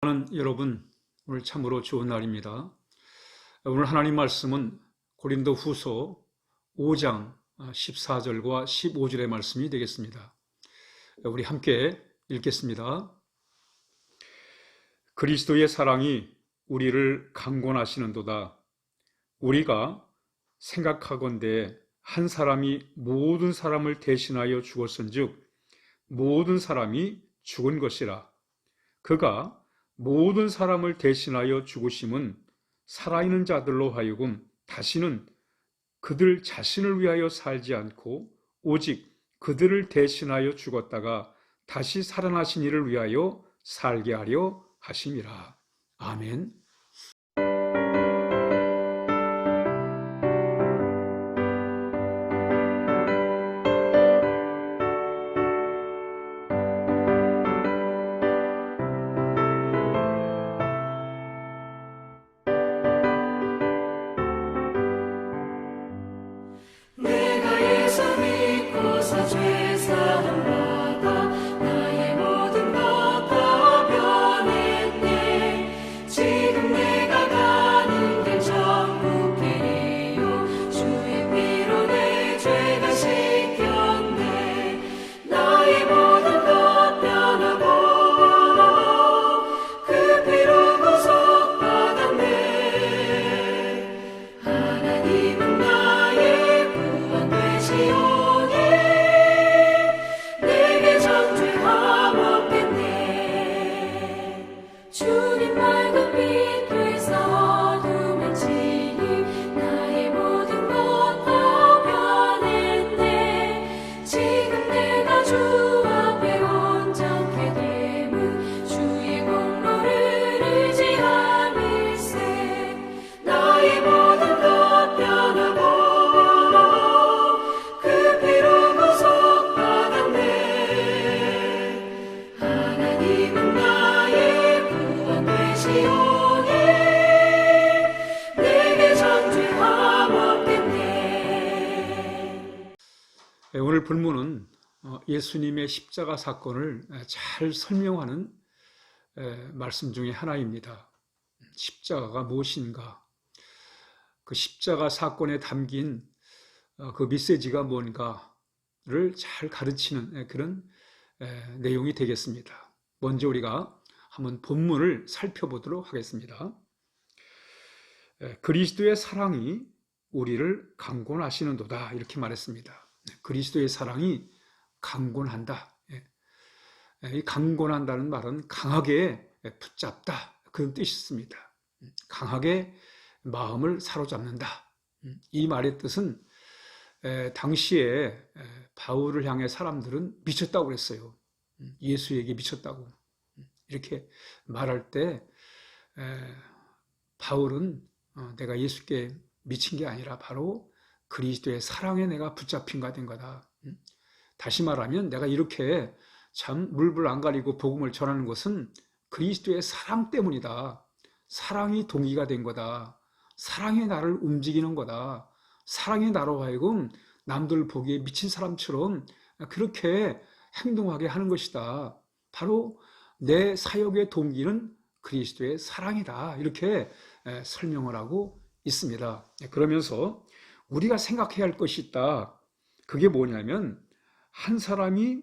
여러분, 오늘 참으로 좋은 날입니다. 오늘 하나님 말씀은 고린도 후서 5장 14절과 15절의 말씀이 되겠습니다. 우리 함께 읽겠습니다. 그리스도의 사랑이 우리를 강권하시는도다. 우리가 생각하건대 한 사람이 모든 사람을 대신하여 죽었은즉 모든 사람이 죽은 것이라. 그가 모든 사람을 대신하여 죽으심은 살아있는 자들로 하여금 다시는 그들 자신을 위하여 살지 않고 오직 그들을 대신하여 죽었다가 다시 살아나신 이를 위하여 살게 하려 하심이라. 아멘. 내가 예수 믿고서 죄사함 받아 나의 모든 것 다 변했네. 지금 내가 가는 길 천국 길이요 주의 피로 내 죄가 씻겼네. 나의 모든 것 변하고 그 피로 구속받았네. 하나님은 시온이 내게 정죄함 없겠네. 주님 맑은 빛 되사 어둠에 치니 나의 모든 것 다 변했네. 지금 내가 주 앞에 온전케 됨은 주의 공로를 의지함일세. 나의 모든 것 변하고 오늘 본문은 예수님의 십자가 사건을 잘 설명하는 말씀 중에 하나입니다. 십자가가 무엇인가? 그 십자가 사건에 담긴 그 메시지가 뭔가를 잘 가르치는 그런 내용이 되겠습니다. 먼저 우리가 한번 본문을 살펴보도록 하겠습니다. 그리스도의 사랑이 우리를 강권하시는도다 이렇게 말했습니다. 그리스도의 사랑이 강권한다. 이 강권한다는 말은 강하게 붙잡다 그런 뜻이 있습니다. 강하게 마음을 사로잡는다. 이 말의 뜻은 당시에 바울을 향해 사람들은 미쳤다고 그랬어요. 예수에게 미쳤다고 이렇게 말할 때 바울은 내가 예수께 미친 게 아니라 바로 그리스도의 사랑에 내가 붙잡힌 가 된 거다. 다시 말하면 내가 이렇게 참 물불 안 가리고 복음을 전하는 것은 그리스도의 사랑 때문이다. 사랑이 동기가 된 거다. 사랑이 나를 움직이는 거다. 사랑이 나로 하여금 남들 보기에 미친 사람처럼 그렇게 행동하게 하는 것이다. 바로 내 사역의 동기는 그리스도의 사랑이다. 이렇게 설명을 하고 있습니다. 그러면서 우리가 생각해야 할 것이 있다. 그게 뭐냐면 한 사람이,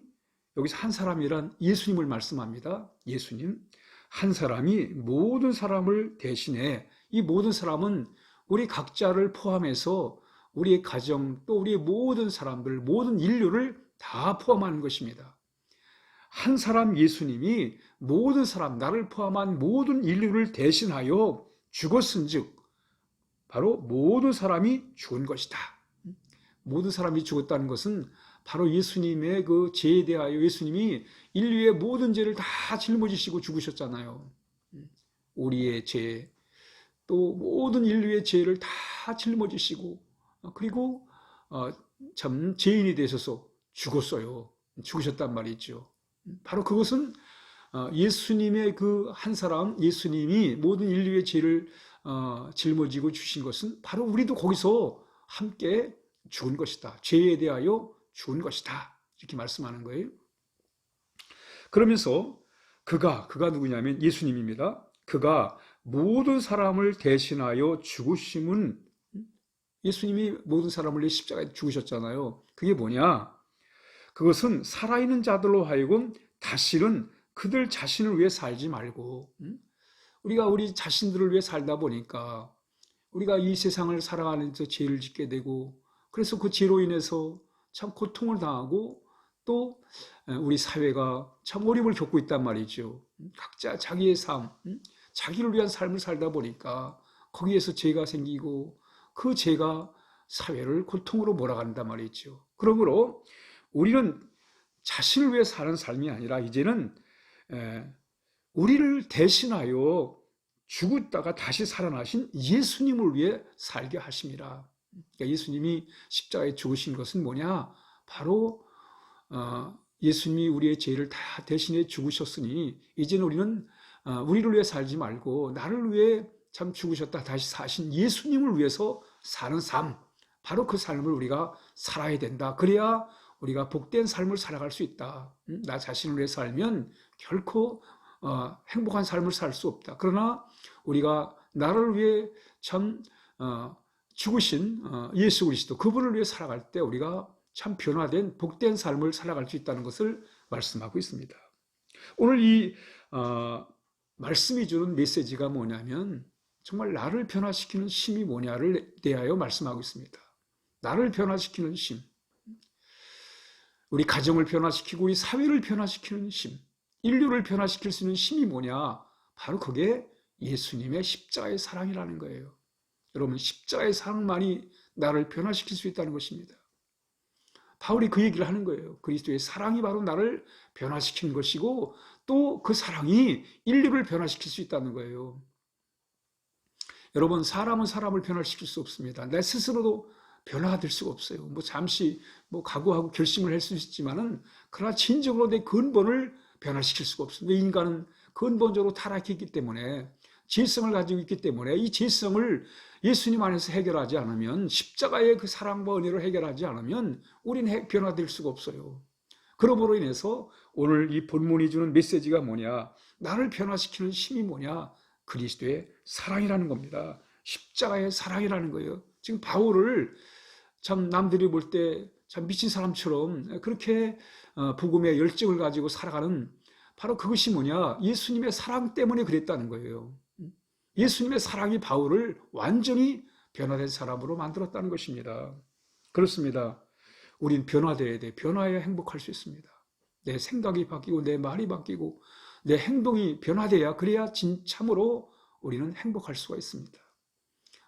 여기서 한 사람이란 예수님을 말씀합니다. 예수님. 한 사람이 모든 사람을 대신해, 이 모든 사람은 우리 각자를 포함해서 우리의 가정 또 우리의 모든 사람들, 모든 인류를 다 포함하는 것입니다. 한 사람 예수님이 모든 사람, 나를 포함한 모든 인류를 대신하여 죽었은즉 바로 모든 사람이 죽은 것이다. 모든 사람이 죽었다는 것은 바로 예수님의 그 죄에 대하여 예수님이 인류의 모든 죄를 다 짊어지시고 죽으셨잖아요. 우리의 죄, 또 모든 인류의 죄를 다 짊어지시고 그리고 참 죄인이 되셔서 죽었어요. 죽으셨단 말이죠. 바로 그것은 예수님의 그 한 사람, 예수님이 모든 인류의 죄를 짊어지고 주신 것은 바로 우리도 거기서 함께 죽은 것이다. 죄에 대하여 죽은 것이다. 이렇게 말씀하는 거예요. 그러면서 그가 누구냐면 예수님입니다. 그가 모든 사람을 대신하여 죽으심은, 예수님이 모든 사람을 위해 십자가에 죽으셨잖아요. 그게 뭐냐? 그것은 살아있는 자들로 하여금 다시는 그들 자신을 위해 살지 말고, 우리가 우리 자신들을 위해 살다 보니까 우리가 이 세상을 살아가면서 죄를 짓게 되고, 그래서 그 죄로 인해서 참 고통을 당하고 또 우리 사회가 참 어려움을 겪고 있단 말이죠. 각자 자기의 삶, 자기를 위한 삶을 살다 보니까 거기에서 죄가 생기고 그 죄가 사회를 고통으로 몰아간단 말이죠. 그러므로 우리는 자신을 위해 사는 삶이 아니라 이제는 우리를 대신하여 죽었다가 다시 살아나신 예수님을 위해 살게 하심이라. 그러니까 예수님이 십자가에 죽으신 것은 뭐냐? 바로 예수님이 우리의 죄를 다 대신해 죽으셨으니 이제는 우리는 우리를 위해 살지 말고 나를 위해 참 죽으셨다 다시 사신 예수님을 위해서 사는 삶, 바로 그 삶을 우리가 살아야 된다. 그래야 우리가 복된 삶을 살아갈 수 있다. 나 자신을 위해 살면 결코 행복한 삶을 살 수 없다. 그러나 우리가 나를 위해 참 죽으신 예수 그리스도, 그분을 위해 살아갈 때 우리가 참 변화된 복된 삶을 살아갈 수 있다는 것을 말씀하고 있습니다. 오늘 이 말씀이 주는 메시지가 뭐냐면 정말 나를 변화시키는 힘이 뭐냐를 대하여 말씀하고 있습니다. 나를 변화시키는 힘, 우리 가정을 변화시키고 우리 사회를 변화시키는 힘, 인류를 변화시킬 수 있는 힘이 뭐냐? 바로 그게 예수님의 십자가의 사랑이라는 거예요. 여러분, 십자가의 사랑만이 나를 변화시킬 수 있다는 것입니다. 바울이 그 얘기를 하는 거예요. 그리스도의 사랑이 바로 나를 변화시키는 것이고 또 그 사랑이 인류를 변화시킬 수 있다는 거예요. 여러분, 사람은 사람을 변화시킬 수 없습니다. 내 스스로도 변화가 될 수가 없어요. 잠시 각오하고 결심을 할 수 있지만은 그러나 진정으로 내 근본을 변화시킬 수가 없습니다. 인간은 근본적으로 타락했기 때문에, 죄성을 가지고 있기 때문에 이 죄성을 예수님 안에서 해결하지 않으면, 십자가의 그 사랑과 은혜로 해결하지 않으면 우리는 변화될 수가 없어요. 그러므로 인해서 오늘 이 본문이 주는 메시지가 뭐냐? 나를 변화시키는 힘이 뭐냐? 그리스도의 사랑이라는 겁니다. 십자가의 사랑이라는 거예요. 지금 바울을 참 남들이 볼 때 참 미친 사람처럼 그렇게 복음의 열정을 가지고 살아가는, 바로 그것이 뭐냐? 예수님의 사랑 때문에 그랬다는 거예요. 예수님의 사랑이 바울을 완전히 변화된 사람으로 만들었다는 것입니다. 그렇습니다. 우린 변화돼야 돼. 변화해야 행복할 수 있습니다. 내 생각이 바뀌고 내 말이 바뀌고 내 행동이 변화돼야, 그래야 참으로 우리는 행복할 수가 있습니다.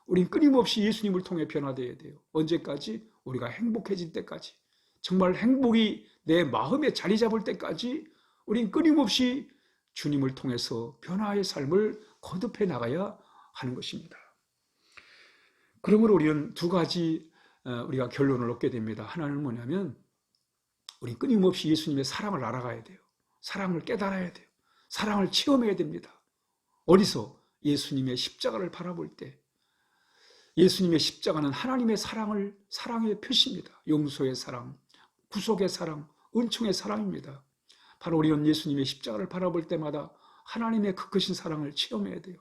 우린 끊임없이 예수님을 통해 변화돼야 돼요. 언제까지? 우리가 행복해질 때까지, 정말 행복이 내 마음에 자리 잡을 때까지 우린 끊임없이 주님을 통해서 변화의 삶을 거듭해 나가야 하는 것입니다. 그러므로 우리는 두 가지 우리가 결론을 얻게 됩니다. 하나는 뭐냐면 우리 끊임없이 예수님의 사랑을 알아가야 돼요. 사랑을 깨달아야 돼요. 사랑을 체험해야 됩니다. 어디서? 예수님의 십자가를 바라볼 때. 예수님의 십자가는 하나님의 사랑의 표시입니다. 용서의 사랑, 구속의 사랑, 은총의 사랑입니다. 바로 우리는 예수님의 십자가를 바라볼 때마다 하나님의 그 크신 사랑을 체험해야 돼요.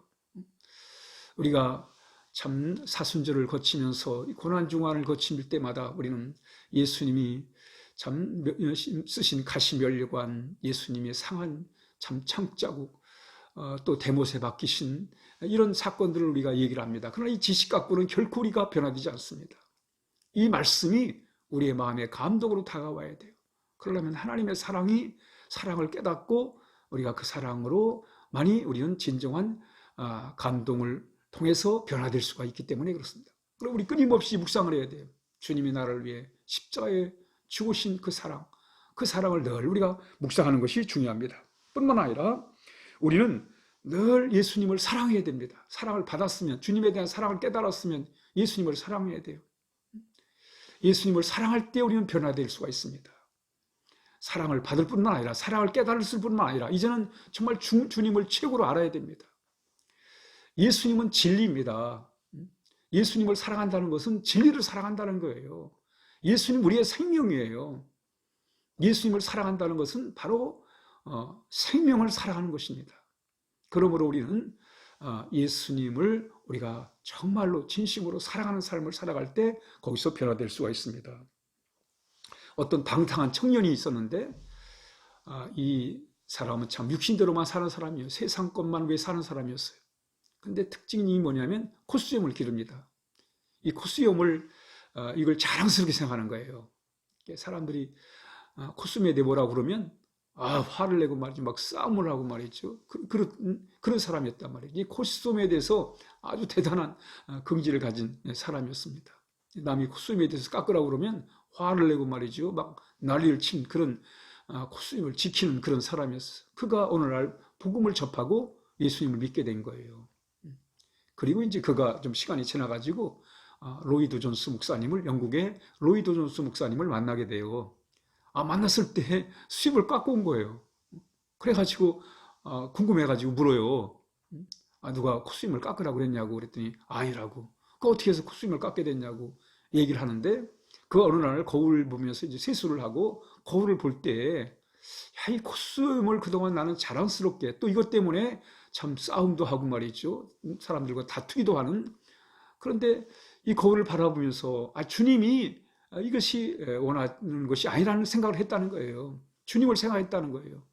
우리가 참 사순절을 거치면서 고난중환을 거칠 때마다 우리는 예수님이 참 쓰신 가시면류관, 예수님의 상한 참 창자국, 또 대못에 박히신 이런 사건들을 우리가 얘기를 합니다. 그러나 이 지식 갖고는 결코 우리가 변화되지 않습니다. 이 말씀이 우리의 마음에 감동으로 다가와야 돼요. 그러려면 하나님의 사랑을 깨닫고 우리가 그 사랑으로 많이 우리는 진정한 감동을 통해서 변화될 수가 있기 때문에 그렇습니다. 그럼 우리 끊임없이 묵상을 해야 돼요. 주님이 나를 위해 십자가에 죽으신 그 사랑을 늘 우리가 묵상하는 것이 중요합니다. 뿐만 아니라 우리는 늘 예수님을 사랑해야 됩니다. 사랑을 받았으면, 주님에 대한 사랑을 깨달았으면 예수님을 사랑해야 돼요. 예수님을 사랑할 때 우리는 변화될 수가 있습니다. 사랑을 받을 뿐만 아니라 사랑을 깨달을 뿐만 아니라 이제는 정말 주님을 최고로 알아야 됩니다. 예수님은 진리입니다. 예수님을 사랑한다는 것은 진리를 사랑한다는 거예요. 예수님 우리의 생명이에요. 예수님을 사랑한다는 것은 바로 생명을 살아가는 것입니다. 그러므로 우리는 예수님을 우리가 정말로 진심으로 사랑하는 삶을 살아갈 때 거기서 변화될 수가 있습니다. 어떤 방탕한 청년이 있었는데 이 사람은 참 육신대로만 사는 사람이에요. 세상 것만 위해 사는 사람이었어요. 근데 특징이 뭐냐면 콧수염을 기릅니다. 이 콧수염을 이걸 자랑스럽게 생각하는 거예요. 사람들이 콧수염에 대해 뭐라고 그러면 화를 내고 말이죠. 막 싸움을 하고 말이죠. 그런 사람이었단 말이에요. 이 콧수염에 대해서 아주 대단한 긍지를 가진 사람이었습니다. 남이 콧수염에 대해서 깎으라고 그러면 화를 내고 말이죠. 막 난리를 친 그런 콧수염을 지키는 그런 사람이었어요. 그가 오늘날 복음을 접하고 예수님을 믿게 된 거예요. 그리고 이제 그가 좀 시간이 지나가지고 로이드 존스 목사님을, 영국의 로이드 존스 목사님을 만나게 돼요. 만났을 때 수염을 깎고 온 거예요. 그래가지고 궁금해가지고 물어요. 누가 콧수염을 깎으라고 그랬냐고 그랬더니 아니라고. 그 어떻게 해서 콧수염을 깎게 됐냐고 얘기를 하는데, 그 어느 날 거울 보면서 이제 세수를 하고 거울을 볼 때, 이 콧수염을 그동안 나는 자랑스럽게, 또 이것 때문에 참 싸움도 하고 말이죠. 사람들과 다투기도 하는. 그런데 이 거울을 바라보면서 주님이 이것이 원하는 것이 아니라는 생각을 했다는 거예요. 주님을 생각했다는 거예요.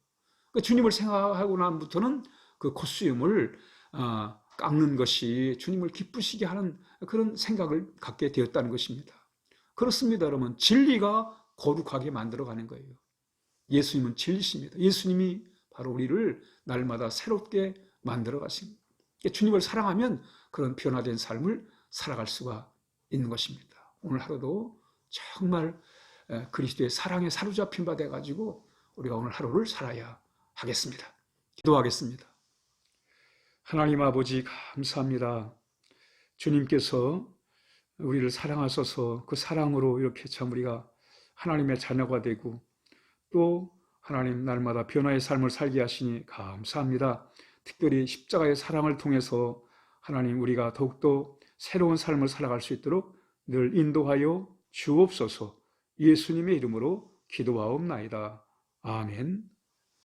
그러니까 주님을 생각하고 난부터는 그 콧수염을 깎는 것이 주님을 기쁘시게 하는 그런 생각을 갖게 되었다는 것입니다. 그렇습니다, 여러분. 진리가 거룩하게 만들어가는 거예요. 예수님은 진리십니다. 예수님이 바로 우리를 날마다 새롭게 만들어 가십니다. 주님을 사랑하면 그런 변화된 삶을 살아갈 수가 있는 것입니다. 오늘 하루도 정말 그리스도의 사랑에 사로잡힌 바 돼가지고 우리가 오늘 하루를 살아야 하겠습니다. 기도하겠습니다. 하나님 아버지, 감사합니다. 주님께서 우리를 사랑하셔서 그 사랑으로 이렇게 참 우리가 하나님의 자녀가 되고 또 하나님 날마다 변화의 삶을 살게 하시니 감사합니다. 특별히 십자가의 사랑을 통해서 하나님 우리가 더욱더 새로운 삶을 살아갈 수 있도록 늘 인도하여 주옵소서. 예수님의 이름으로 기도하옵나이다. 아멘.